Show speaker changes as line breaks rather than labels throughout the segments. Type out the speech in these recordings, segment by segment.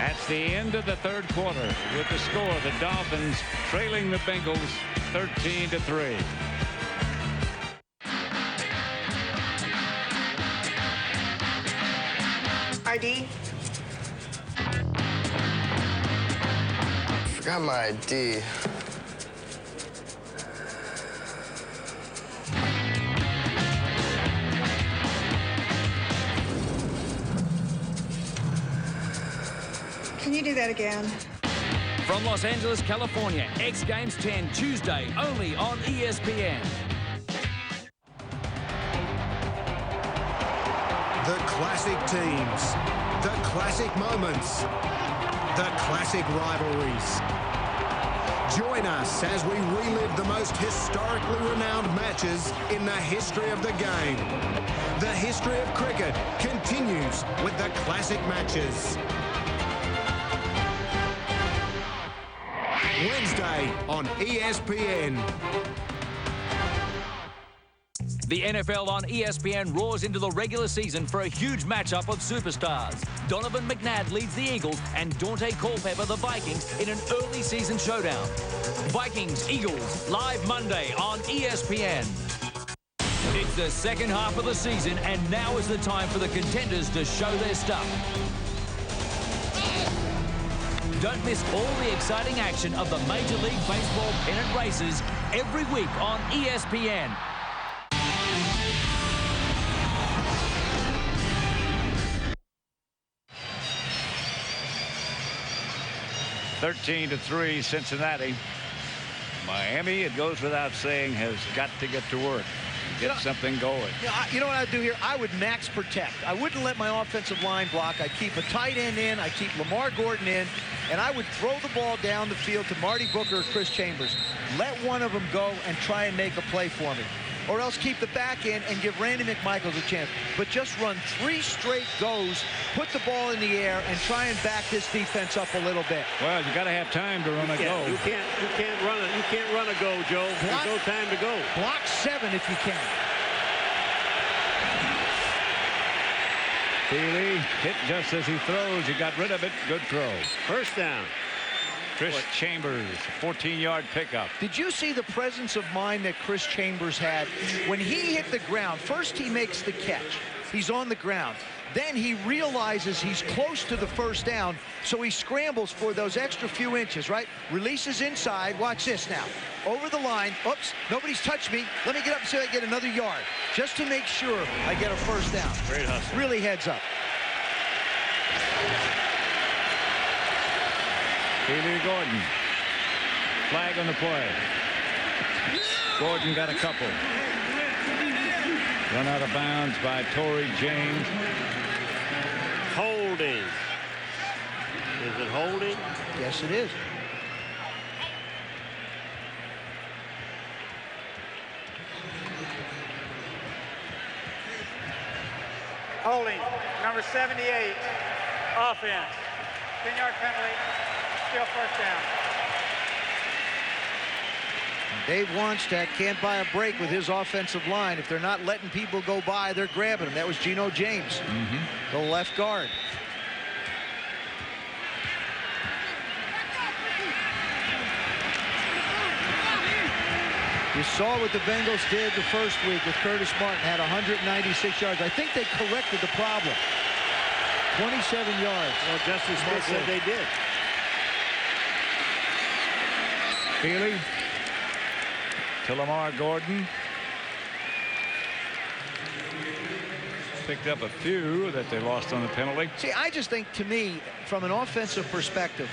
That's the end of the third quarter with the score, the Dolphins trailing the Bengals 13-3.
ID?
Forgot my ID.
Can you do that again?
From Los Angeles, California, X Games 10, Tuesday, only on ESPN.
The classic teams, the classic moments, the classic rivalries. Join us as we relive the most historically renowned matches in the history of the game. The history of cricket continues with the classic matches. Wednesday on ESPN.
The NFL on ESPN roars into the regular season for a huge matchup of superstars. Donovan McNabb leads the Eagles and Dante Culpepper the Vikings in an early season showdown. Vikings-Eagles, live Monday on ESPN. It's the second half of the season, and now is the time for the contenders to show their stuff. Don't miss all the exciting action of the Major League Baseball pennant races every week on ESPN.
13-3 Cincinnati. Miami, it goes without saying, has got to get to work. Get something going.
You know what I'd do here? I would max protect. I wouldn't let my offensive line block. I'd keep a tight end in. I'd keep Lamar Gordon in. And I would throw the ball down the field to Marty Booker or Chris Chambers. Let one of them go and try and make a play for me. Or else keep the back in and give Randy McMichaels a chance. But just run 3 straight goes, put the ball in the air, and try and back this defense up a little bit.
Well, you got to have time to run a go.
You can't run a go, Joe. There's no time to go.
Block 7 if you can.
Feely hit just as he throws. He got rid of it. Good throw.
First down.
Chris Chambers, 14-yard pickup.
Did you see the presence of mind that Chris Chambers had when he hit the ground? First, he makes the catch. He's on the ground. Then he realizes he's close to the first down, so he scrambles for those extra few inches, right? Releases inside. Watch this now. Over the line. Oops, nobody's touched me. Let me get up and see if I get another yard, just to make sure I get a first down.
Great hustle.
Really heads up.
Feely to Gordon. Flag on the play. Gordon got a couple. Run out of bounds by Torrey James.
Holding. Is it holding?
Yes, it is.
Holding, number 78, offense. 10-yard penalty, still first down.
Dave Wannstedt can't buy a break with his offensive line. If they're not letting people go by, they're grabbing them. That was Geno James, the left guard. You saw what the Bengals did the first week with Curtis Martin, had 196 yards. I think they corrected the problem. 27 yards.
Well, Justin Smith said they did.
Feely to Lamar Gordon. Picked up a few that they lost on the penalty.
See, I just think, to me, from an offensive perspective,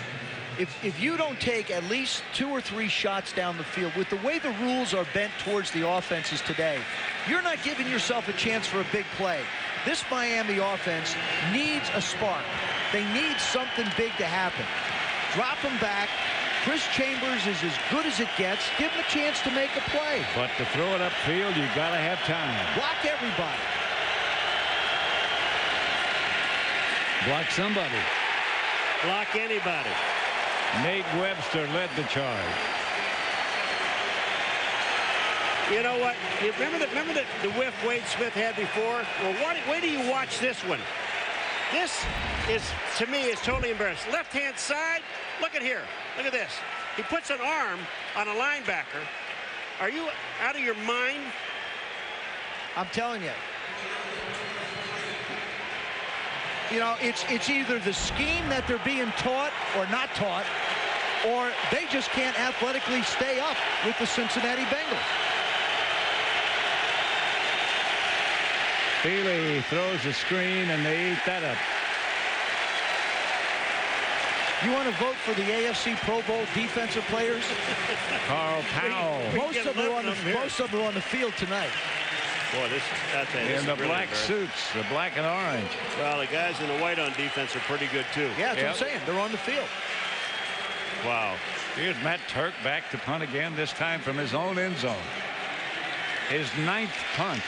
if you don't take at least 2 or 3 shots down the field, with the way the rules are bent towards the offenses today, you're not giving yourself a chance for a big play. This Miami offense needs a spark. They need something big to happen. Drop them back. Chris Chambers is as good as it gets. Give him a chance to make a play.
But to throw it upfield, you got to have time.
Block everybody.
Block somebody.
Block anybody.
Nate Webster led the charge.
You know what? You remember the whiff Wade Smith had before? Well, wait till you watch this one. This is, to me, is totally embarrassing. Left-hand side, look at here. Look at this. He puts an arm on a linebacker. Are you out of your mind?
I'm telling you. You know, it's either the scheme that they're being taught or not taught, or they just can't athletically stay up with the Cincinnati Bengals.
Feely throws a screen, and they eat that up.
You want to vote for the AFC Pro Bowl defensive players?
Carl Powell.
Most of them are on the field tonight.
Boy, that's
in the
really
black suits, the black and orange.
Well, the guys in the white on defense are pretty good, too.
Yeah, that's what I'm saying. They're on the field.
Wow. Here's Matt Turk back to punt again, this time from his own end zone. His 9th punt.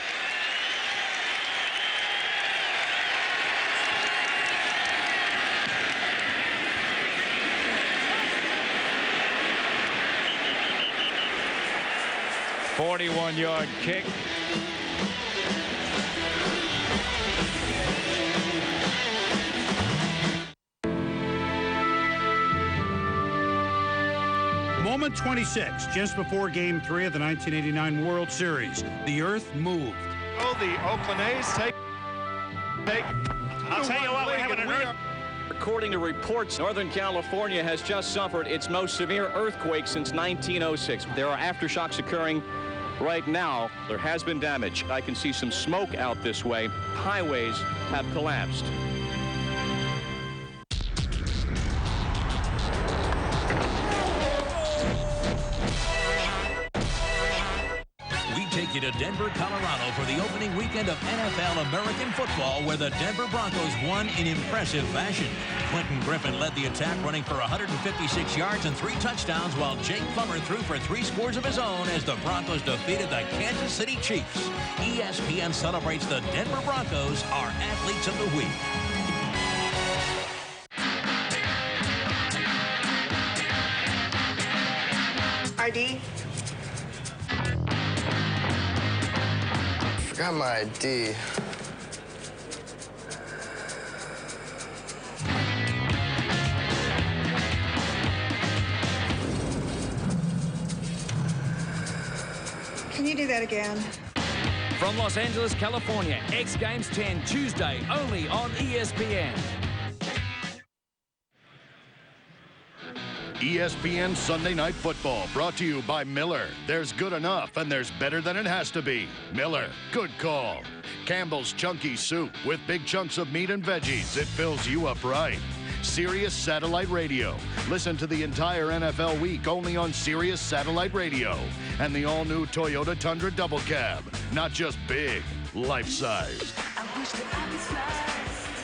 .41-yard kick.
Moment 26, just before Game 3 of the 1989 World Series. The earth moved.
Oh, the Oakland A's take.
I'll tell you what, we're having an earth.
According to reports, Northern California has just suffered its most severe earthquake since 1906. There are aftershocks occurring right now. There has been damage. I can see some smoke out this way. Highways have collapsed.
We take you to Denver, Colorado for the opening weekend of NFL American football, where the Denver Broncos won in impressive fashion. Quentin Griffin led the attack, running for 156 yards and 3 touchdowns, while Jake Plummer threw for 3 scores of his own as the Broncos defeated the Kansas City Chiefs. ESPN celebrates the Denver Broncos, our athletes of the week.
ID?
Forgot my ID.
Can you do that again?
From Los Angeles, California, X Games 10, Tuesday, only on ESPN.
ESPN Sunday Night Football, brought to you by Miller. There's good enough, and there's better than it has to be. Miller, good call. Campbell's Chunky Soup with big chunks of meat and veggies. It fills you up right. Sirius Satellite Radio. Listen to the entire NFL week only on Sirius Satellite Radio. And the all-new Toyota Tundra Double Cab. Not just big, life-size.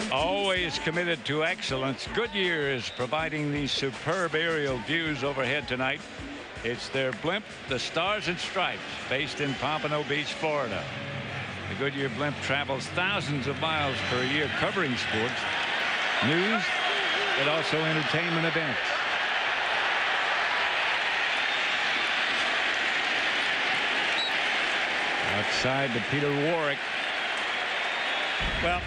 Always committed to excellence, Goodyear is providing these superb aerial views overhead tonight. It's their blimp, the Stars and Stripes, based in Pompano Beach, Florida. The Goodyear blimp travels thousands of miles per year covering sports, news, but also entertainment events. Outside to Peter Warwick.
Well,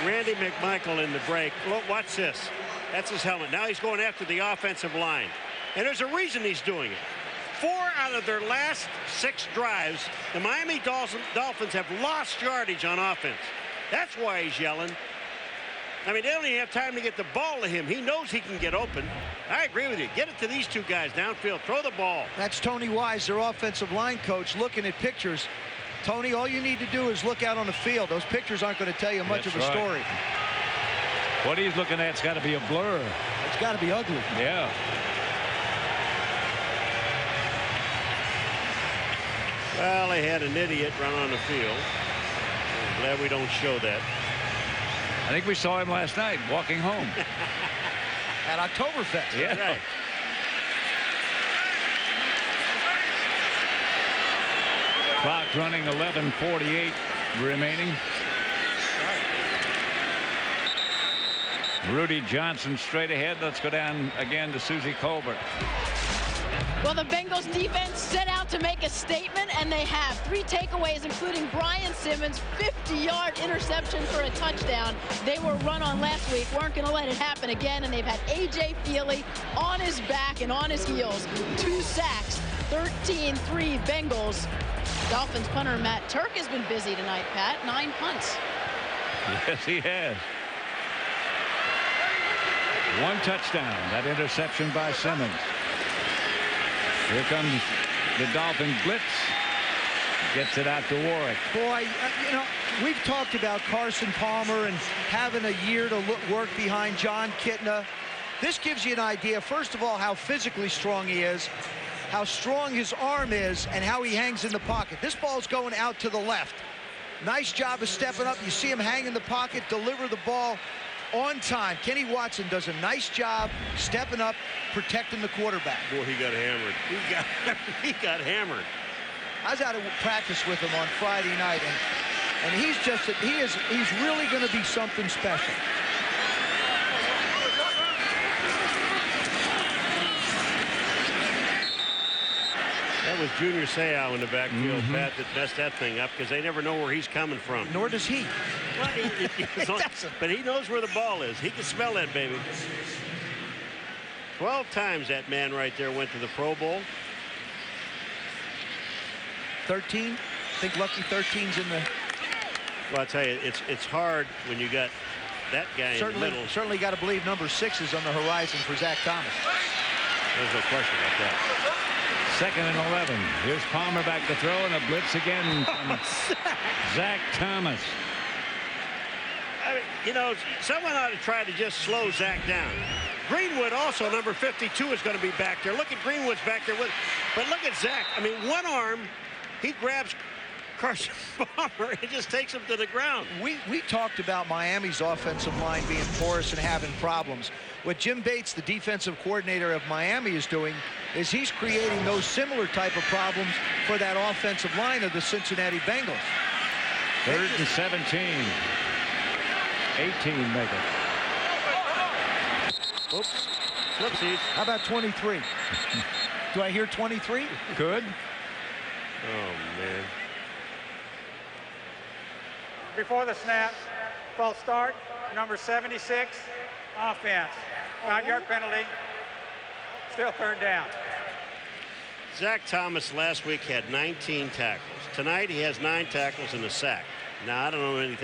Randy McMichael in the break. Look, watch this. That's his helmet. Now he's going after the offensive line. And there's a reason he's doing it. 4 out of their last 6 drives, the Miami Dolphins have lost yardage on offense. That's why he's yelling. I mean, they don't even have time to get the ball to him. He knows he can get open. I agree with you. Get it to these 2 guys downfield. Throw the ball.
That's Tony Wise, their offensive line coach, looking at pictures. Tony, all you need to do is look out on the field. Those pictures aren't going to tell you much of a story.
What he's looking at's got to be a blur.
It's got to be ugly.
Yeah.
Well, they had an idiot run on the field. I'm glad we don't show that.
I think we saw him last night walking home.
At Oktoberfest.
Yeah.
Right.
Clock running, 11:48 remaining. Rudy Johnson straight ahead. Let's go down again to Susie Colbert.
Well, the Bengals defense set out to make a statement, and they have. 3 takeaways, including Brian Simmons' 50-yard interception for a touchdown. They were run on last week, weren't going to let it happen again, and they've had A.J. Feely on his back and on his heels. 2 sacks, 13-3 Bengals. Dolphins punter Matt Turk has been busy tonight, Pat. 9 punts.
Yes, he has. 1 touchdown. That interception by Simmons. Here comes the Dolphin blitz. Gets it out to Warwick.
Boy, you know, we've talked about Carson Palmer and having a year to work behind John Kitna. This gives you an idea, first of all, how physically strong he is, how strong his arm is, and how he hangs in the pocket. This ball's going out to the left. Nice job of stepping up. You see him hang in the pocket, deliver the ball on time. Kenny Watson does a nice job stepping up, protecting the quarterback.
Boy, he got hammered. He got hammered.
I was out of practice with him on Friday night, and he's really going to be something special.
That was Junior Seau in the backfield, Pat, that messed that thing up because they never know where he's coming from.
Nor does he.
Well, but he knows where the ball is. He can smell that, baby. 12 times that man right there went to the Pro Bowl.
13. I think lucky 13's in the.
Well, I tell you, it's hard when you got that guy in the middle.
Certainly got to believe number 6 is on the horizon for Zach Thomas.
There's no question about that.
2nd and 11. Here's Palmer back to throw, and a blitz again from Zach Thomas.
I mean, you know, someone ought to try to just slow Zach down. Greenwood also, number 52, is going to be back there. Look at Greenwood's back there with, but look at Zach. I mean, one arm, he grabs Carson Palmer and just takes him to the ground.
We talked about Miami's offensive line being porous and having problems. What Jim Bates, the defensive coordinator of Miami, is doing is he's creating those similar type of problems for that offensive line of the Cincinnati Bengals.
3rd and 17. 18 make it.
Oops. Whoopsies.
How about 23? Do I hear 23?
Good.
Oh, man.
Before the snap, false start, number 76, offense. 5-yard penalty, still 3rd down.
Zach Thomas last week had 19 tackles. Tonight he has 9 tackles and a sack. Now, I don't know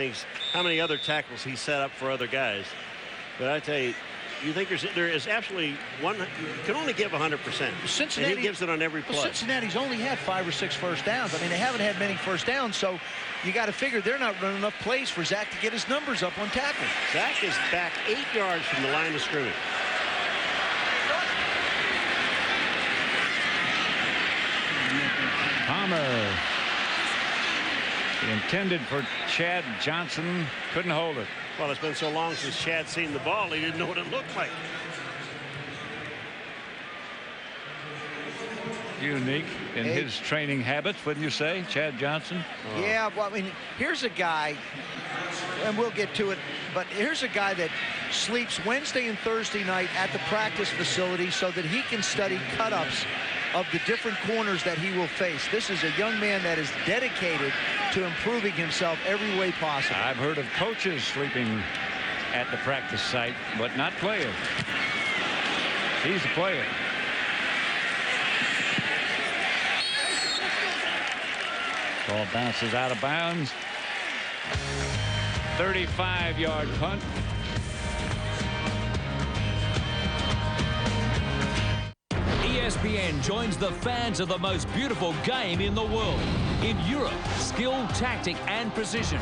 how many other tackles he set up for other guys. But I tell you, you think there is absolutely one, you can only give 100%. Cincinnati, and he gives it on every play.
Well, Cincinnati's only had 5 or 6 first downs. I mean, they haven't had many first downs, so you got to figure they're not running enough plays for Zach to get his numbers up on tackling.
Zach is back 8 yards from the line of scrimmage.
Palmer. Intended for Chad Johnson. Couldn't hold it.
Well, it's been so long since Chad seen the ball, he didn't know what it looked like.
Unique in his training habits, wouldn't you say, Chad Johnson?
Oh. Yeah, well, I mean, here's a guy, and we'll get to it, but here's a guy that sleeps Wednesday and Thursday night at the practice facility so that he can study cut-ups of the different corners that he will face. This is a young man that is dedicated to improving himself every way possible.
I've heard of coaches sleeping at the practice site, but not players. He's a player. Ball bounces out of bounds. 35-yard punt.
ESPN joins the fans of the most beautiful game in the world. In Europe, skill, tactic, and precision.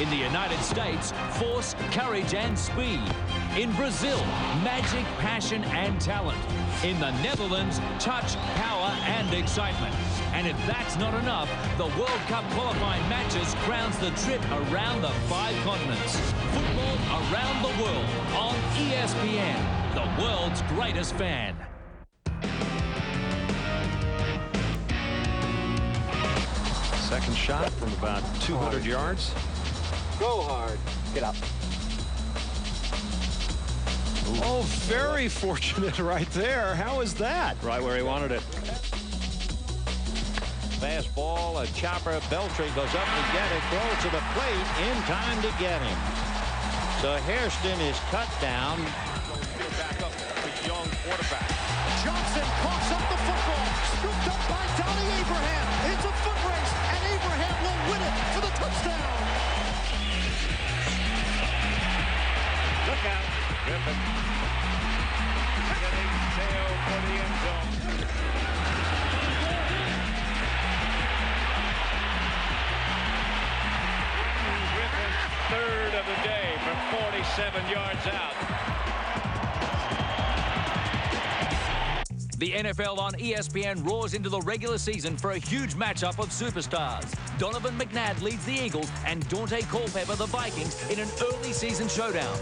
In the United States, force, courage, and speed. In Brazil, magic, passion, and talent. In the Netherlands, touch, power, and excitement. And if that's not enough, the World Cup qualifying matches crowns the trip around the 5 continents. Football around the world on ESPN, the world's greatest fan.
Second shot from about 200 yards.
Go hard. Get up.
Oh, very fortunate right there. How is that?
Right where he wanted it.
Fastball, a chopper. Beltry goes up to get it, throws to the plate in time to get him. So Hairston is cut down.
Back up the young quarterback.
Johnson coughs up the football. Scooped up by Donnie Abraham. It's a foot race, and Abraham will win it for the touchdown.
Look out. Griffin. Getting sail for the end zone. Griffin's third of the day from 47 yards out.
The NFL on ESPN roars into the regular season for a huge matchup of superstars. Donovan McNabb leads the Eagles and Dante Culpepper the Vikings in an early season showdown.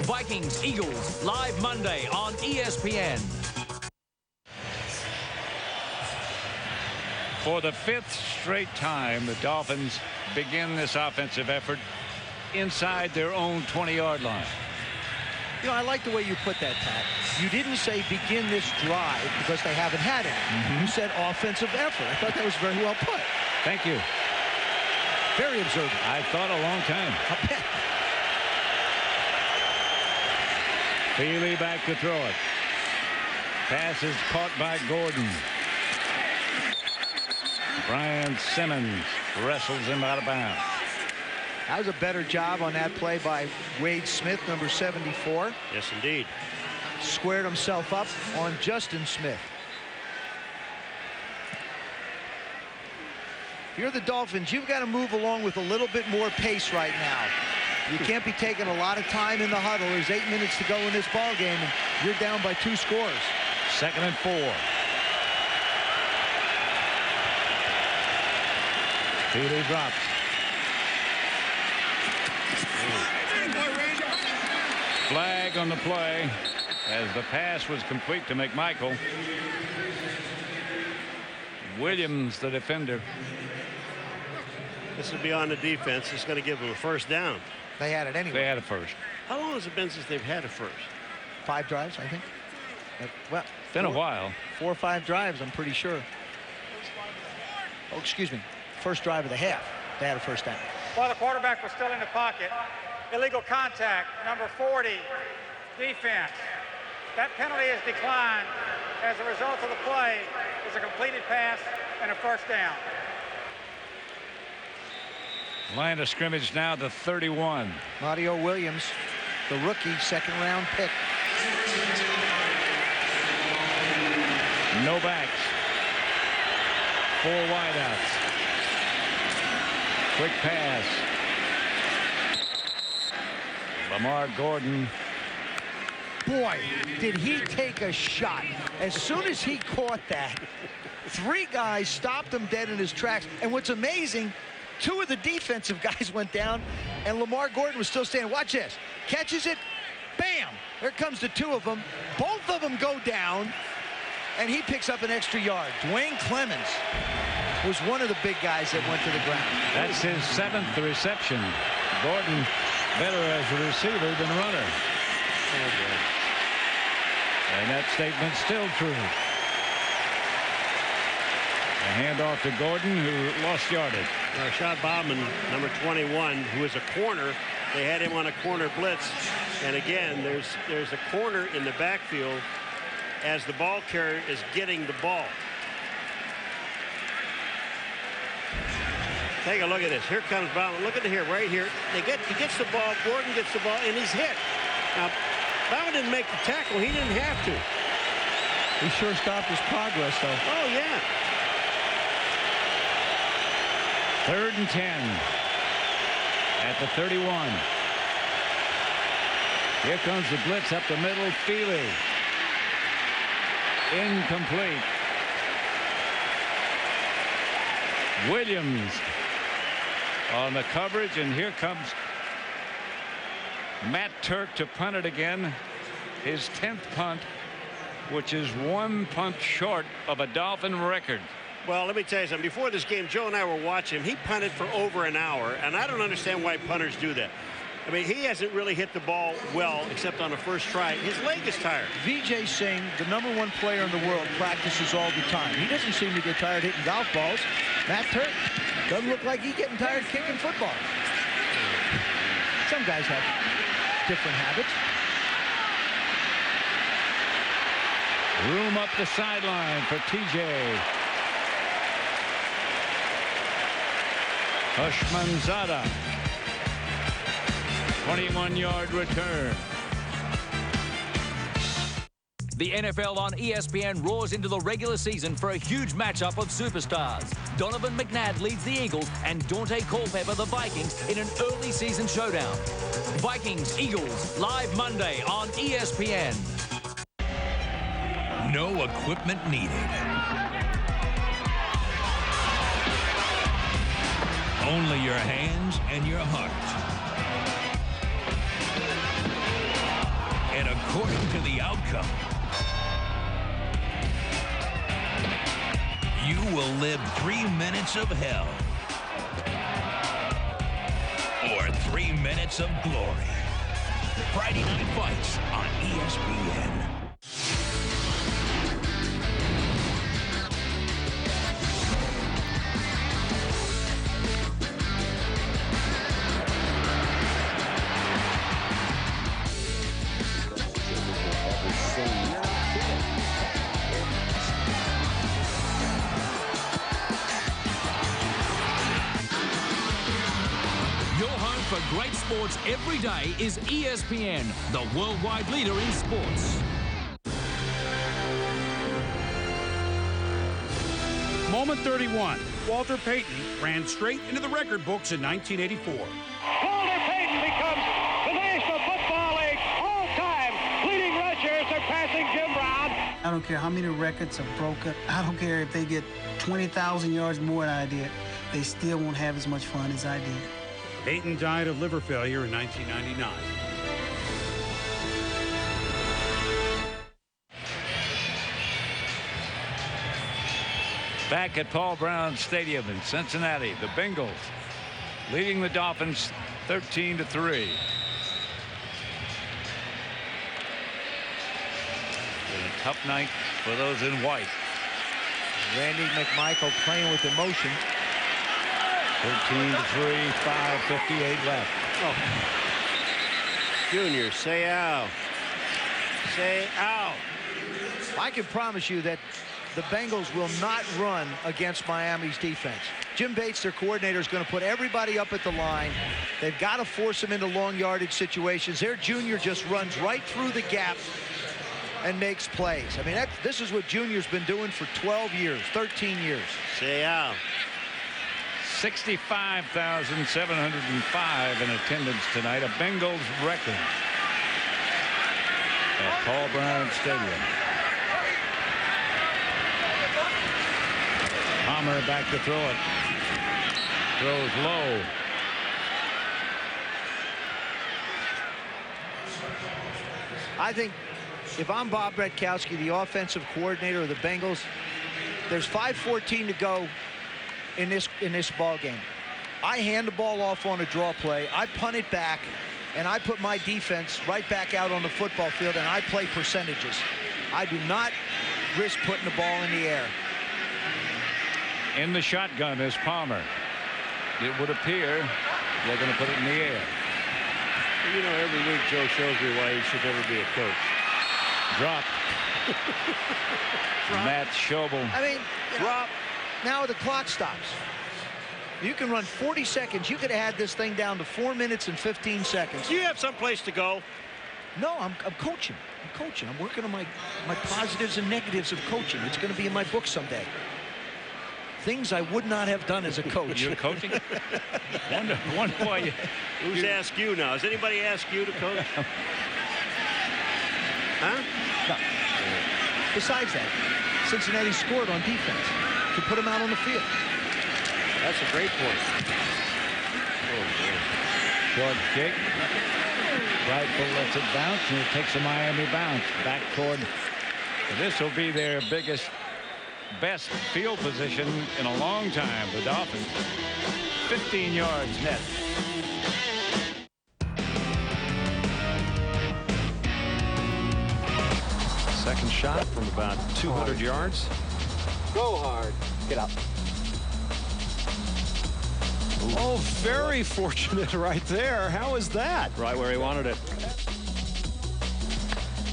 Vikings-Eagles live Monday on ESPN.
For the fifth straight time, the Dolphins begin this offensive effort inside their own 20-yard line.
You know, I like the way you put that, Pat. You didn't say begin this drive because they haven't had it. You said offensive effort. I thought that was very well put.
Thank you.
Very observant.
I thought a long time.
I'll bet.
Feely back to throw it. Pass is caught by Gordon. Brian Simmons wrestles him out of bounds.
That was a better job on that play by Wade Smith, number 74.
Yes, indeed.
Squared himself up on Justin Smith. If you're the Dolphins, you've got to move along with a little bit more pace right now. You can't be taking a lot of time in the huddle. There's 8 minutes to go in this ball game, and you're down by 2 scores.
2nd and 4. Feely drops. Flag on the play as the pass was complete to McMichael. Williams, the defender.
This will be on the defense. It's going to give them a first down.
They had it anyway.
They had it first.
How long has it been since they've had it first?
5 drives, I think. Well,
it's been a while.
4 or 5 drives, I'm pretty sure. Oh, excuse me. First drive of the half. They had a first down.
While the quarterback was still in the pocket, illegal contact, number 40, defense. That penalty is declined as a result of the play. Is a completed pass and a first down.
Line of scrimmage now to 31.
Mario Williams, the rookie, 2nd-round pick.
No backs. 4 wideouts. Quick pass. Lamar Gordon.
Boy, did he take a shot. As soon as he caught that, 3 guys stopped him dead in his tracks. And what's amazing, 2 of the defensive guys went down, and Lamar Gordon was still standing. Watch this. Catches it. Bam! There comes the 2 of them. Both of them go down, and he picks up an extra yard. Dwayne Clemens was one of the big guys that went to the ground.
That's his 7th reception. Gordon better as a receiver than runner. And that statement's still true. A handoff to Gordon, who lost yardage.
Rashad Bauman, number 21, who is a corner. They had him on a corner blitz. And again, there's a corner in the backfield as the ball carrier is getting the ball. Take a look at this. Here comes Bauman. Look at it here, right here. He gets the ball. Gordon gets the ball, and he's hit. Now, Bauman didn't make the tackle. He didn't have to.
He sure stopped his progress, though.
Oh, yeah.
3rd and 10 at the 31. Here comes the blitz up the middle. Feely. Incomplete. Williams on the coverage, and here comes Matt Turk to punt it again. His 10th punt, which is 1 punt short of a Dolphin record.
Well, let me tell you something. Before this game, Joe and I were watching him. He punted for over an hour, and I don't understand why punters do that. I mean, he hasn't really hit the ball well, except on the first try. His leg is tired.
Vijay Singh, the #1 player in the world, practices all the time. He doesn't seem to get tired hitting golf balls. Matt Turk doesn't look like he's getting tired kicking football. Some guys have different habits.
Room up the sideline for TJ. Ushmanzada. 21-yard return.
The NFL on ESPN roars into the regular season for a huge matchup of superstars. Donovan McNabb leads the Eagles and Dante Culpepper the Vikings in an early season showdown. Vikings-Eagles live Monday on ESPN.
No equipment needed. Only your hands and your heart. And according to the outcome, you will live 3 minutes of hell or 3 minutes of glory. Friday Night Fights on ESPN.
For great sports every day is ESPN, the worldwide leader in sports.
Moment 31. Walter Payton ran straight into the record books in 1984.
Walter Payton becomes the National Football League all-time leading rusher, surpassing Jim Brown.
I don't care how many records are broken. I don't care if they get 20,000 yards more than I did. They still won't have as much fun as I did.
Payton died of liver failure in 1999.
Back at Paul Brown Stadium in Cincinnati, the Bengals leading the Dolphins 13-3. A tough night for those in white.
Randy McMichael playing with emotion.
13-3, 5:58 left.
Oh. Junior, say ow. Say ow.
I can promise you that the Bengals will not run against Miami's defense. Jim Bates, their coordinator, is going to put everybody up at the line. They've got to force them into long yardage situations. Their junior just runs right through the gap and makes plays. I mean, this is what Junior's been doing for 12 years, 13 years.
Say ow.
65,705 in attendance tonight, a Bengals record at Paul Brown Stadium. Palmer back to throw it. Throws low.
I think if I'm Bob Bretkowski, the offensive coordinator of the Bengals, there's 5:14 to go in this ball game. I hand the ball off on a draw play. I punt it back, and I put my defense right back out on the football field, and I play percentages. I do not risk putting the ball in the air.
In the shotgun is Palmer. It would appear they're going to put it in the air.
You know, every week Joe shows me why he should never be a coach.
Drop. Matt Schobel.
I mean, drop. Now the clock stops. You can run 40 seconds. You could have had this thing down to 4 minutes and 15 seconds.
Do you have someplace to go?
No, I'm coaching. I'm coaching. I'm working on my positives and negatives of coaching. It's going to be in my book someday. Things I would not have done as a coach.
You're coaching? Wonder why you...
Who's asked you now? Has anybody asked you to coach? Huh?
No. Besides that, Cincinnati scored on defense to put him out on the field.
That's a great point.
Short kick. Rifle lets it bounce, and it takes a Miami bounce back toward. This will be their best field position in a long time. The Dolphins, 15 yards net.
Second shot from about 200 yards.
Go hard. Get up.
Oh, very fortunate right there. How is that?
Right where he wanted it.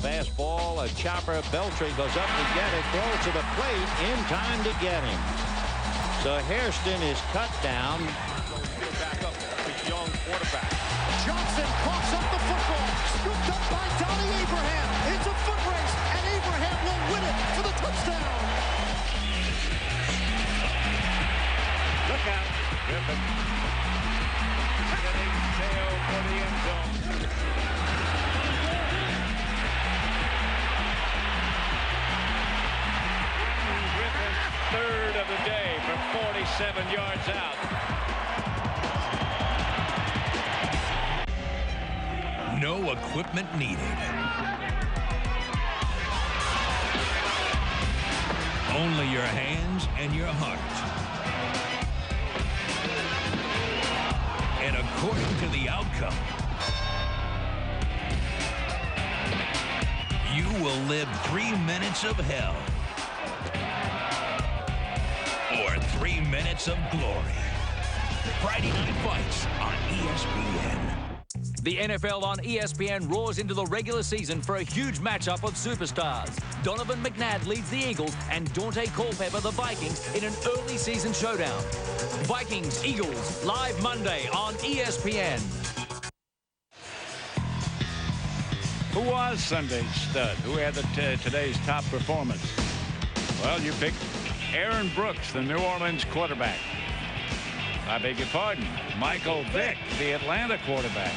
Fastball, a chopper. Beltray goes up to get it. Throws to the plate in time to get him. So Hairston is cut down.
Back up, the young quarterback.
Johnson coughs up the football. Scooped up by Donnie Abraham. It's a foot race, and Abraham will win it for the touchdown.
Look out. Griffin. Getting Teo for the end zone. Griffin's third of the day from 47 yards out.
No equipment needed. Only your hands and your heart. And according to the outcome, you will live 3 minutes of hell or 3 minutes of glory. Friday Night Fights on ESPN.
The NFL on ESPN roars into the regular season for a huge matchup of superstars. Donovan McNabb leads the Eagles and Dante Culpepper the Vikings in an early season showdown. Vikings-Eagles, live Monday on ESPN.
Who was Sunday's stud? Who had today's top performance? Well, you picked Aaron Brooks, the New Orleans quarterback. I beg your pardon. Michael Vick, the Atlanta quarterback.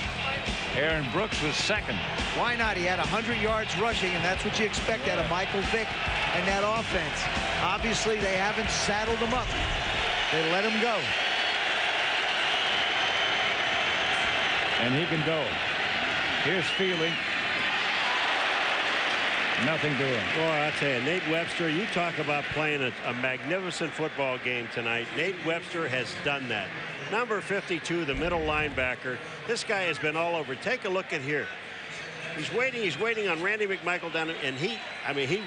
Aaron Brooks was second.
Why not? He had 100 yards rushing, and that's what you expect out of Michael Vick and that offense. Obviously, they haven't saddled him up. They let him go.
And he can go. Here's Feely. Nothing doing.
Boy, I tell you, Nate Webster, you talk about playing a magnificent football game tonight. Nate Webster has done that. Number 52, the middle linebacker. This guy has been all over. Take a look at here. He's waiting on Randy McMichael down, and he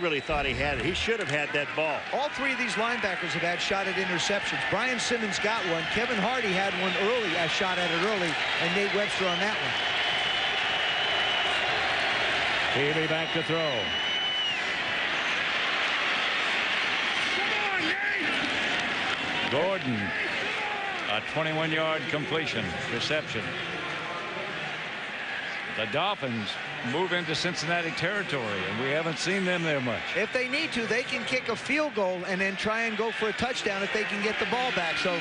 really thought he had it. He should have had that ball.
All three of these linebackers have had shot at interceptions. Brian Simmons got one. Kevin Hardy had one early, a shot at it early, and Nate Webster on that one.
Feely back to throw. Gordon, a 21-yard completion, reception. The Dolphins move into Cincinnati territory, and we haven't seen them there much.
If they need to, they can kick a field goal and then try and go for a touchdown if they can get the ball back. So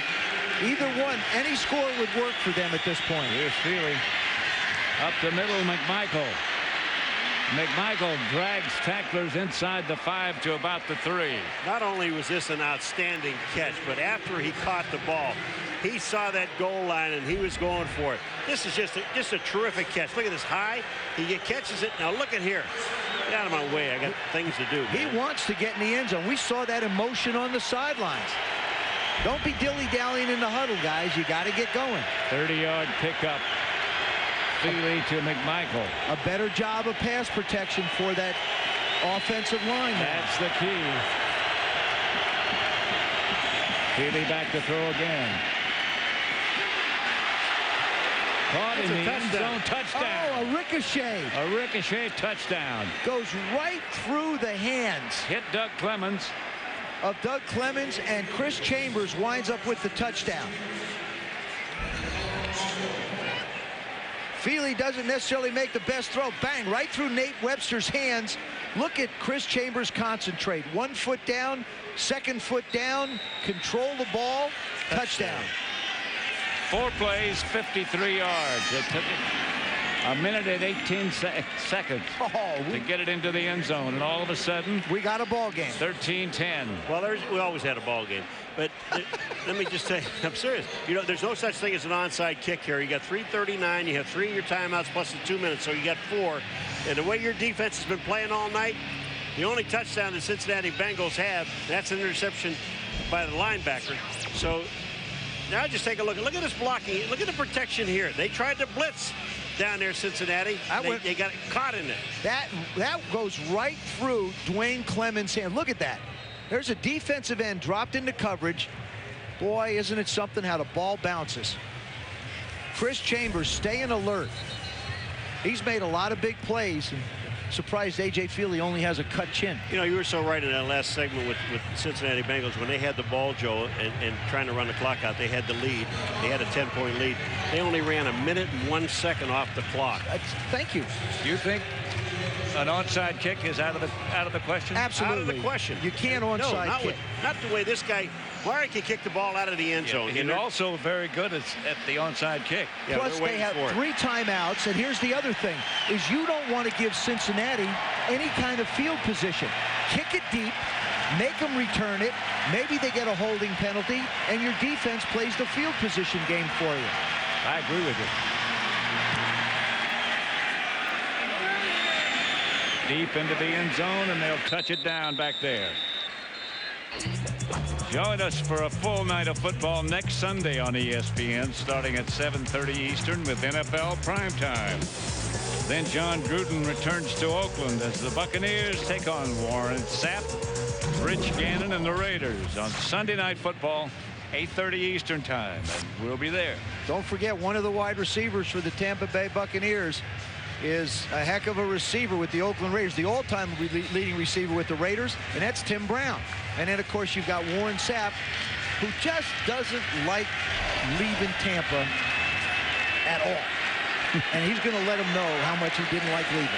either one, any score would work for them at this point.
Here's Feely. Up the middle, McMichael. McMichael drags tacklers inside the 5 to about the 3.
Not only was this an outstanding catch, but after he caught the ball, he saw that goal line and he was going for it. This is just a terrific catch. Look at this high. He catches it. Now look at here. Get out of my way. I got things to do.
He wants to get in the end zone. We saw that emotion on the sidelines. Don't be dilly-dallying in the huddle, guys. You got to get going.
30-yard pickup. Feely to McMichael.
A better job of pass protection for that offensive line.
That's the key. Feely back to throw again. Caught in the end zone. Touchdown.
Oh, a ricochet.
A ricochet touchdown.
Goes right through the hands.
Hit Doug Clemens.
Of Doug Clemens, and Chris Chambers winds up with the touchdown. Feely doesn't necessarily make the best throw. Bang, right through Nate Webster's hands. Look at Chris Chambers concentrate. 1 foot down, 2nd foot down, control the ball, touchdown.
4 plays, 53 yards. It took a minute and 18 seconds to get it into the end zone, and all of a sudden
we got a ball game.
13-10.
Well, we always had a ball game, but let me just say, I'm serious. You know, there's no such thing as an onside kick here. You got 3:39. You have 3 of your timeouts plus the 2 minutes, so you got 4. And the way your defense has been playing all night, the only touchdown the Cincinnati Bengals have, that's an interception by the linebacker. So now just take a look. Look at this blocking. Look at the protection here. They tried to blitz. down there, Cincinnati. They got caught in it.
That goes right through Dwayne Clemens' hand. Look at that. There's a defensive end dropped into coverage. Boy, isn't it something how the ball bounces. Chris Chambers staying alert. He's made a lot of big plays. And surprised A.J. Feely only has a cut chin.
You know, you were so right in that last segment with Cincinnati Bengals. When they had the ball, Joe, and trying to run the clock out, they had the lead. They had a 10-point lead. They only ran 1 minute and 1 second off the clock.
Thank you.
Do you think an onside kick is out of the question?
Absolutely.
Out of the question.
You can't onside kick.
Not the way this guy. Moreeeee can kick the ball out of the end zone.
He's also very good at the onside kick.
Yeah,
plus, they have 3 timeouts. And here's the other thing, is you don't want to give Cincinnati any kind of field position. Kick it deep, make them return it. Maybe they get a holding penalty, and your defense plays the field position game for you.
I agree with you. Deep into the end zone, and they'll touch it down back there. Join us for a full night of football next Sunday on ESPN, starting at 7:30 Eastern with NFL Primetime. Then John Gruden returns to Oakland as the Buccaneers take on Warren Sapp, Rich Gannon, and the Raiders on Sunday Night Football, 8:30 Eastern Time, and we'll be there.
Don't forget, one of the wide receivers for the Tampa Bay Buccaneers is a heck of a receiver with the Oakland Raiders, the all-time leading receiver with the Raiders, and that's Tim Brown. And then, of course, you've got Warren Sapp, who just doesn't like leaving Tampa at all. And he's going to let him know how much he didn't like leaving.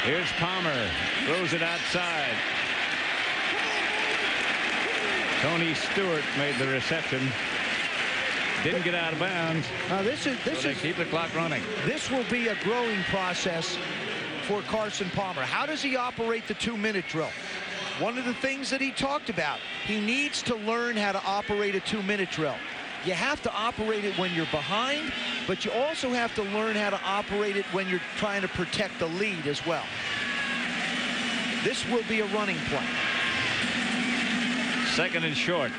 Here's Palmer, throws it outside. Tony Stewart made the reception. Didn't get out of bounds.
Now they
keep the clock running.
This will be a growing process for Carson Palmer. How does he operate the 2-minute drill? One of the things that he talked about, he needs to learn how to operate a 2-minute drill. You have to operate it when you're behind, but you also have to learn how to operate it when you're trying to protect the lead as well. This will be a running play.
2nd and short.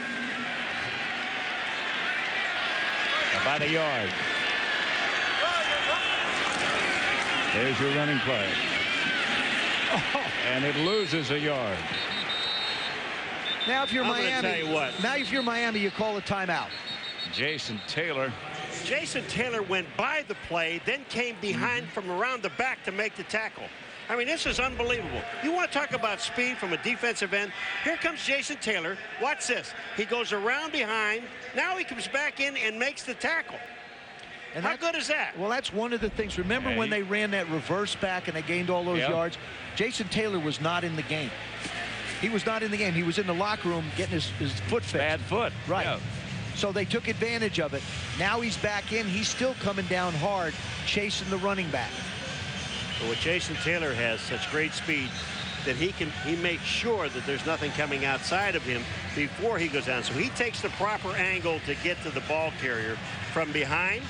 About a yard. There's your running play. And it loses a yard.
Now if you're Miami,
tell you what.
Now if you're Miami, you call a timeout.
Jason Taylor.
Jason Taylor went by the play, then came behind from around the back to make the tackle. I mean, this is unbelievable. You want to talk about speed from a defensive end? Here comes Jason Taylor. Watch this. He goes around behind. Now he comes back in and makes the tackle. And how good is that?
Well, that's one of the things. Remember when they ran that reverse back and they gained all those yards? Jason Taylor was not in the game. He was not in the game. He was in the locker room getting his foot fixed.
Bad foot.
Right.
Yeah.
So they took advantage of it. Now he's back in. He's still coming down hard, chasing the running back.
But what Jason Taylor has such great speed that he makes sure that there's nothing coming outside of him before he goes down. So he takes the proper angle to get to the ball carrier from behind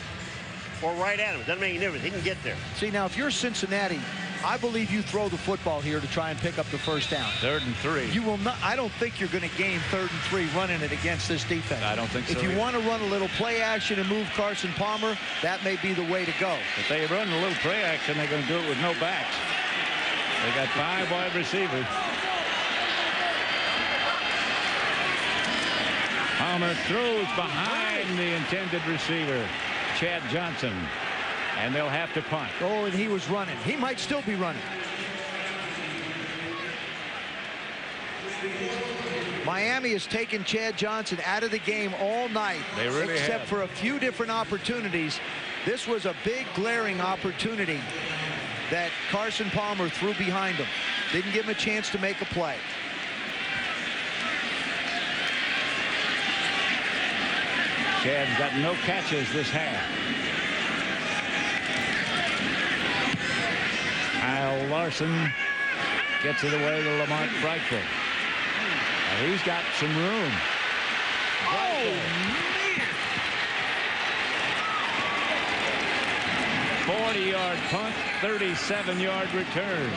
or right at him. It doesn't make any difference. He can get there.
See, now if you're Cincinnati, I believe you throw the football here to try and pick up the first down.
3rd and 3.
You will not. I don't think you're going to gain 3rd and 3 running it against this defense.
I don't think so.
If you want to run a little play action and move Carson Palmer, that may be the way to go.
If they run a little play action, they're going to do it with no backs. They got 5 wide receivers. Palmer throws behind the intended receiver, Chad Johnson. And they'll have to punt.
Oh, and he was running. He might still be running. Miami has taken Chad Johnson out of the game all night.
They really
except
have.
for a few different opportunities. This was a big glaring opportunity that Carson Palmer threw behind him. Didn't give him a chance to make a play.
Chad's got no catches this half. Kyle Larson gets it away to Lamont Brightfoot. Now he's got some room.
Oh, man.
40-yard punt, 37-yard return.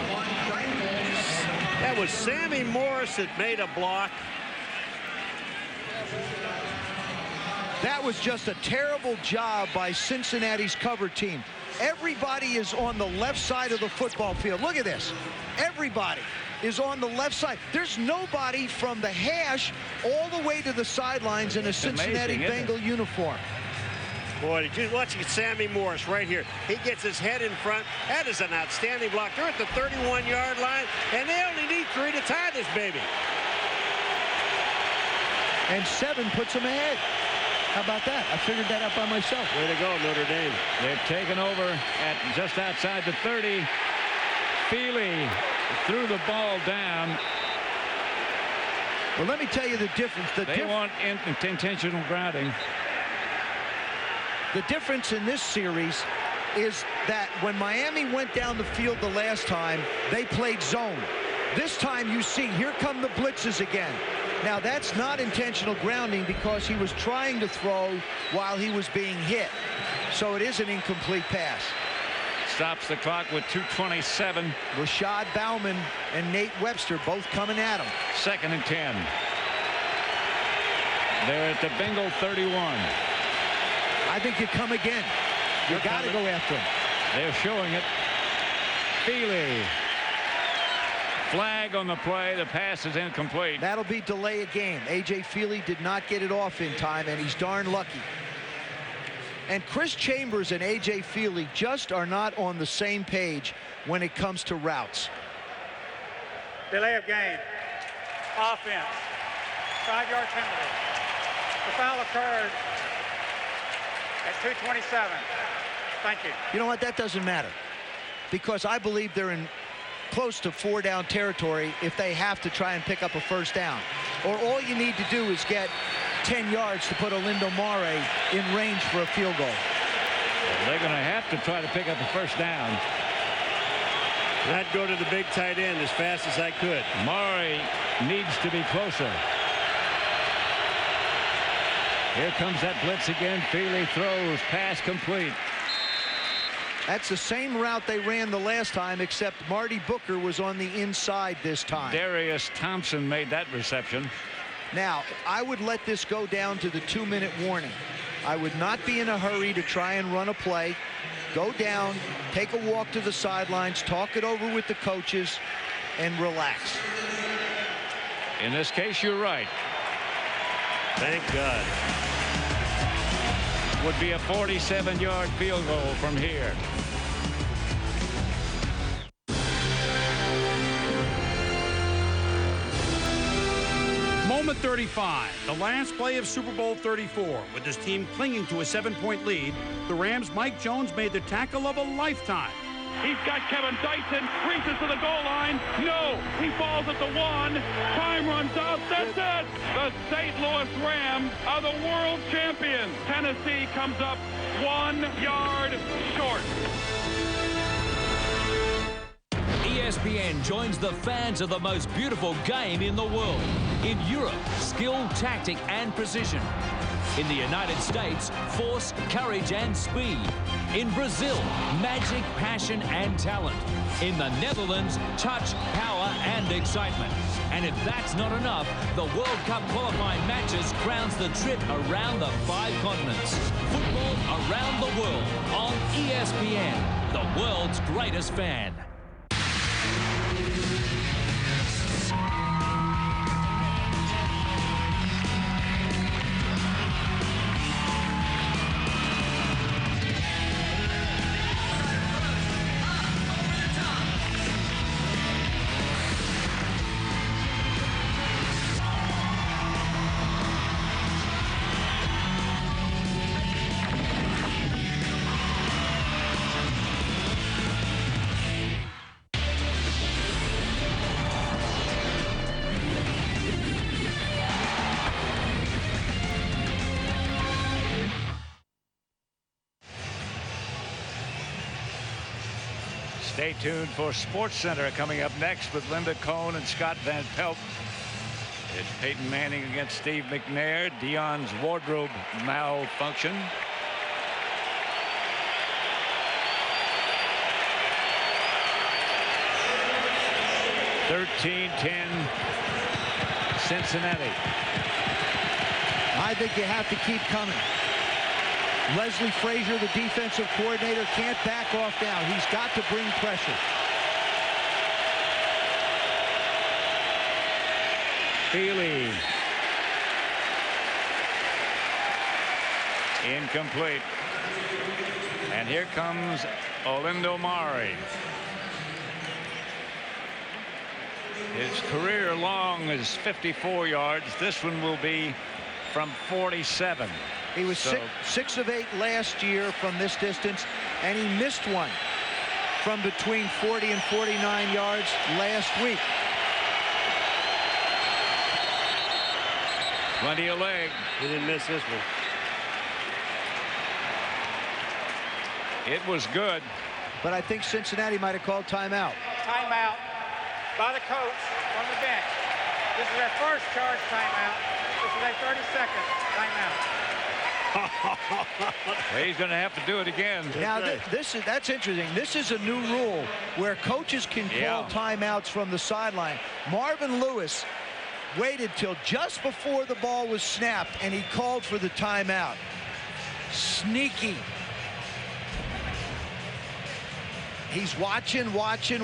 That was Sammy Morris that made a block.
That was just a terrible job by Cincinnati's cover team. Everybody is on the left side of the football field. Look at this. Everybody is on the left side. There's nobody from the hash all the way to the sidelines in a Cincinnati Bengal uniform.
Boy, did you watch Sammy Morris right here? He gets his head in front. That is an outstanding block. They're at the 31-yard line, and they only need 3 to tie this baby.
And 7 puts them ahead. How about that? I figured that out by myself.
Way to go, Notre Dame.
They've taken over at just outside the 30. Feely threw the ball down.
Well, let me tell you the difference.
They want intentional grounding.
The difference in this series is that when Miami went down the field the last time, they played zone. This time you see, here come the blitzes again. Now, that's not intentional grounding because he was trying to throw while he was being hit. So it is an incomplete pass.
Stops the clock with 2:27.
Rashad Bauman and Nate Webster both coming at him.
2nd and 10. They're at the Bengal 31.
I think you come again. You got to go after him.
They're showing it. Feely. Flag on the play. The pass is incomplete.
That'll be delay a game. A.J. Feely did not get it off in time, and he's darn lucky. And Chris Chambers and A.J. Feely just are not on the same page when it comes to routes.
Delay of game. Offense. 5-yard penalty. The foul occurred at 2:27. Thank you.
You know what? That doesn't matter, because I believe they're in close to 4-down territory if they have to try and pick up a 1st down. Or all you need to do is get 10 yards to put Olindo Mare in range for a field goal.
Well, they're going to have to try to pick up a 1st down.
I'd go to the big tight end as fast as I could.
Mare needs to be closer. Here comes that blitz again. Feely throws. Pass complete.
That's the same route they ran the last time, except Marty Booker was on the inside this time.
Darius Thompson made that reception.
Now, I would let this go down to the 2-minute warning. I would not be in a hurry to try and run a play. Go down, take a walk to the sidelines, talk it over with the coaches, and relax.
In this case, you're right.
Thank God.
Would be a 47-yard field goal from here.
Moment 35, the last play of Super Bowl 34. With his team clinging to a 7-point lead, the Rams' Mike Jones made the tackle of a lifetime.
He's got Kevin Dyson, reaches to the goal line. No, he falls at the 1. Time runs out. That's it. The St. Louis Rams are the world champions. Tennessee comes up 1 yard short.
ESPN joins the fans of the most beautiful game in the world. In Europe, skill, tactic, and precision. In the United States, force, courage, and speed. In Brazil, magic, passion, and talent. In the Netherlands, touch, power, and excitement. And if that's not enough, the World Cup qualifying matches crowns the trip around the 5 continents. Football around the world on ESPN, the world's greatest fan.
Stay tuned for Sports Center coming up next with Linda Cohn and Scott Van Pelt. It's Peyton Manning against Steve McNair. Dion's wardrobe malfunction. (13-10) Cincinnati.
I think you have to keep coming. Leslie Frazier, the defensive coordinator, can't back off now. He's got to bring pressure.
Healy. Incomplete. And here comes Olindo Mare. His career long is 54 yards. This one will be from 47.
He was 6 of 8 last year from this distance, and he missed one from between 40 and 49 yards last week.
Plenty of leg.
He didn't miss this one.
It was good.
But I think Cincinnati might have called timeout.
Timeout by the coach from the bench. This is their first charge timeout. This is a 30-second timeout.
Well, he's going to have to do it again.
Now, that's interesting. This is a new rule where coaches can call timeouts from the sideline. Marvin Lewis waited till just before the ball was snapped, and he called for the timeout. Sneaky. He's watching. Okay,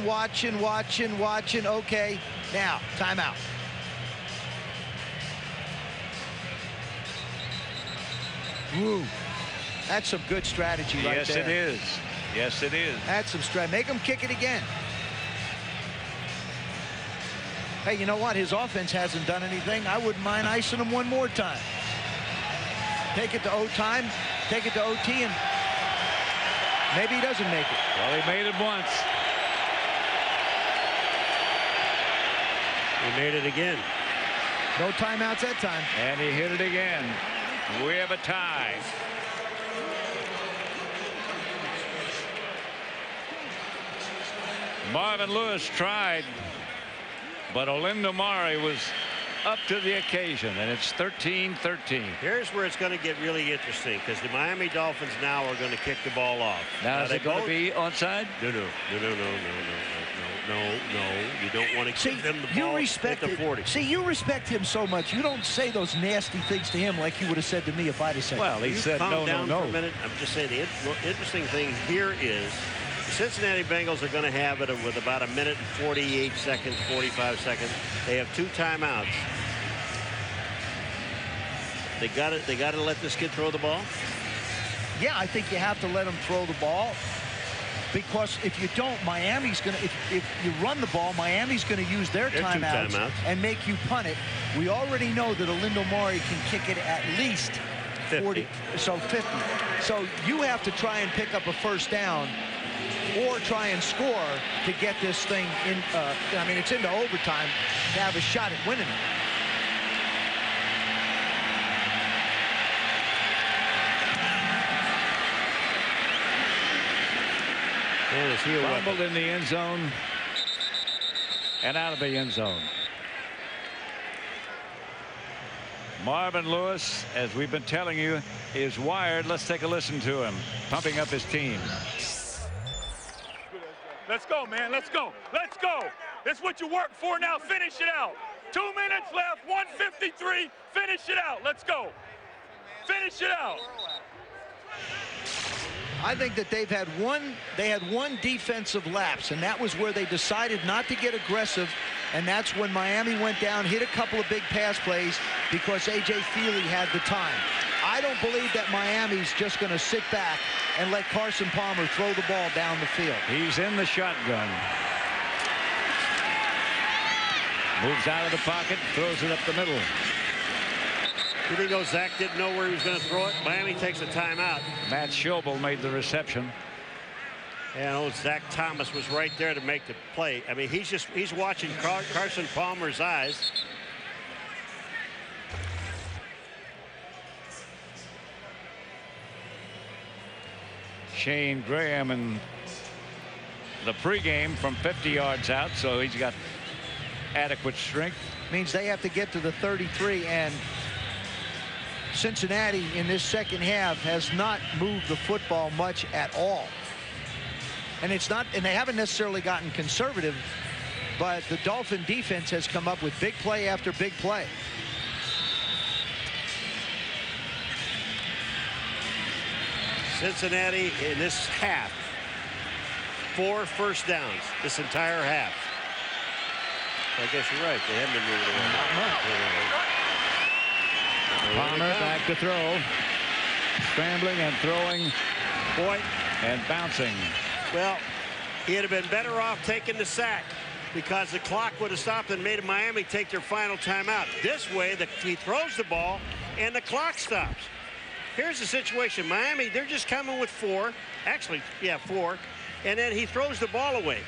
now, timeout. Woo. That's some good strategy right there.
Yes, it is. Yes, it is.
That's some strategy. Make him kick it again. Hey, you know what? His offense hasn't done anything. I wouldn't mind icing him one more time. Take it to overtime. Take it to OT, and maybe he doesn't make it.
Well, he made it once.
He made it again.
No timeouts that time.
And he hit it again. We have a tie. Marvin Lewis tried, but Olindo Mare was up to the occasion, and it's 13-13.
Here's where it's going to get really interesting, because the Miami Dolphins now are going to kick the ball off.
Now is it going to be onside?
No. You don't want to give them the ball at the 40.
See, you respect him so much. You don't say those nasty things to him like you would have said to me if I'd have said.
Well, he said no.
For a minute. I'm just saying the interesting thing here is the Cincinnati Bengals are going to have it with about 1 minute and 48 seconds, 45 seconds. They have 2 timeouts. They got to let this kid throw the ball.
Yeah, I think you have to let him throw the ball, because if you don't, Miami's going to, if you run the ball, Miami's going to use their timeouts and make you punt it. We already know that Olindo Mare can kick it at least 40, so 50. So you have to try and pick up a first down or try and score to get this thing in. I mean, it's into overtime to have a shot at winning it.
Fumbled in the end zone and out of the end zone. Marvin Lewis, as we've been telling you, is wired. Let's take a listen to him pumping up his team.
Let's go, man. Let's go. Let's go. That's what you work for now. Finish it out. 2 minutes left. 1:53. Finish it out. Let's go. Finish it out.
I think that they had one defensive lapse, and that was where they decided not to get aggressive, and that's when Miami went down, hit a couple of big pass plays because A.J. Feely had the time. I don't believe that Miami's just going to sit back and let Carson Palmer throw the ball down the field.
He's in the shotgun. Moves out of the pocket, throws it up the middle.
You think Zach didn't know where he was going to throw it? Miami takes a timeout.
Matt Schobel made the reception.
And old Zach Thomas was right there to make the play. I mean, he's watching Carson Palmer's eyes.
Shane Graham in the pregame from 50 yards out, so he's got adequate strength.
Means they have to get to the 33, and Cincinnati in this second half has not moved the football much at all. And they haven't necessarily gotten conservative, but the Dolphin defense has come up with big play after big play.
Cincinnati in this half, 4 first downs this entire half. I guess you're right. They haven't been moving away. Not much.
Palmer back to throw. Scrambling and throwing.
Boy.
And bouncing.
Well, he'd have been better off taking the sack because the clock would have stopped and made Miami take their final timeout. This way, he throws the ball and the clock stops. Here's the situation. Miami, they're just coming with 4. Actually, yeah, 4. And then he throws the ball away.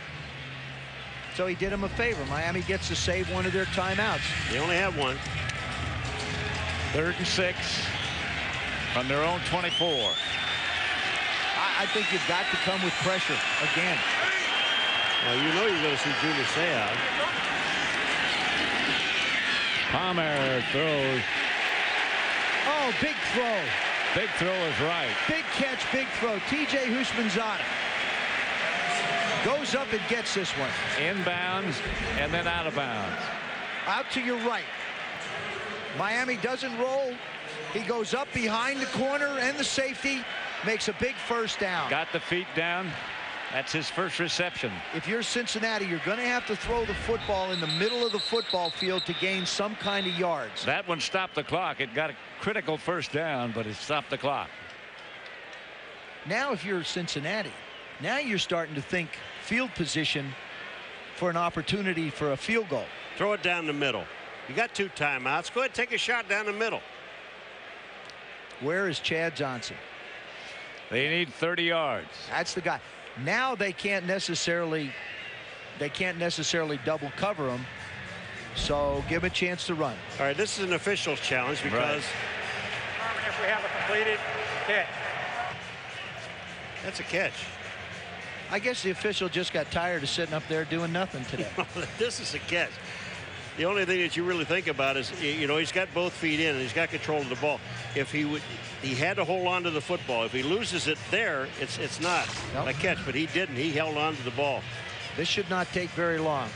So he did him a favor. Miami gets to save one of their timeouts.
They only have one.
3rd and 6 from their own 24.
I think you've got to come with pressure again.
Well, you know you're going to see Junior Seau.
Palmer throws.
Oh, big throw.
Big throw is right.
Big catch, big throw. T.J. Houshmandzadeh goes up and gets this one.
Inbounds and then out of bounds.
Out to your right. Miami doesn't roll. He goes up behind the corner and the safety. Makes a big first down.
Got the feet down. That's his first reception.
If you're Cincinnati, you're going to have to throw the football in the middle of the football field to gain some kind of yards.
That one stopped the clock. It got a critical first down, but it stopped the clock.
Now if you're Cincinnati, now you're starting to think field position for an opportunity for a field goal.
Throw it down the middle. You got 2 timeouts. Go ahead, take a shot down the middle.
Where is Chad Johnson?
They need 30 yards.
That's the guy. Now they can't necessarily double cover him. So give him a chance to run.
All right, this is an official's challenge because
if we have a completed catch.
That's a catch.
I guess the official just got tired of sitting up there doing nothing today.
This is a catch. The only thing that you really think about is, you know, he's got both feet in and he's got control of the ball. If he had to hold on to the football. If he loses it there, it's not a catch, but he didn't. He held on to the ball.
This should not take very long.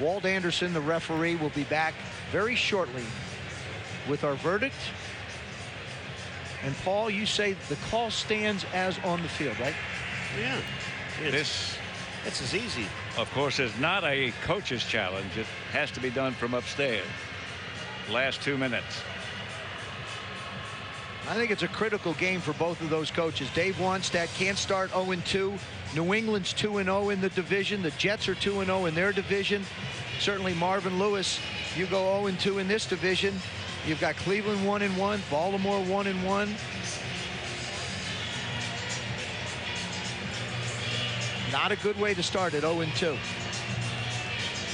Walt Anderson, the referee, will be back very shortly with our verdict. And Paul, you say the call stands as on the field, right?
Yeah.
This
is easy.
Of course, is not a coach's challenge. It has to be done from upstairs. Last 2 minutes.
I think it's a critical game for both of those coaches. Dave Wannstedt can't start 0-2. New England's 2-0 in the division. The Jets are 2-0 in their division. Certainly Marvin Lewis, you go 0-2 in this division. You've got Cleveland 1-1, Baltimore 1-1. Not a good way to start at 0-2.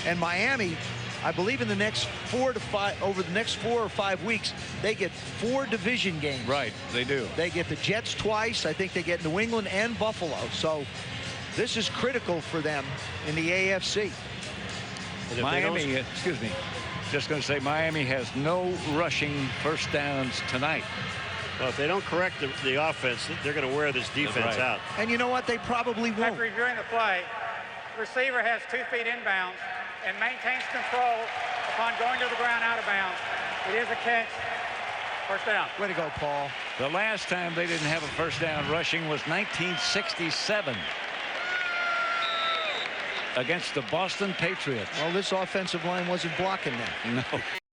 And Miami, I believe in the next 4 or 5 weeks, they get 4 division games.
Right, they do.
They get the Jets twice. I think they get New England and Buffalo. So this is critical for them in the AFC.
Miami, excuse me, just going to say Miami has no rushing first downs tonight.
Well, if they don't correct the offense, they're going to wear this defense out.
And you know what? They probably won't.
After reviewing the play, the receiver has 2 feet inbounds and maintains control upon going to the ground out of bounds. It is a catch. First down.
Way to go, Paul.
The last time they didn't have a first down rushing was 1967 against the Boston Patriots.
Well, this offensive line wasn't blocking that.
No.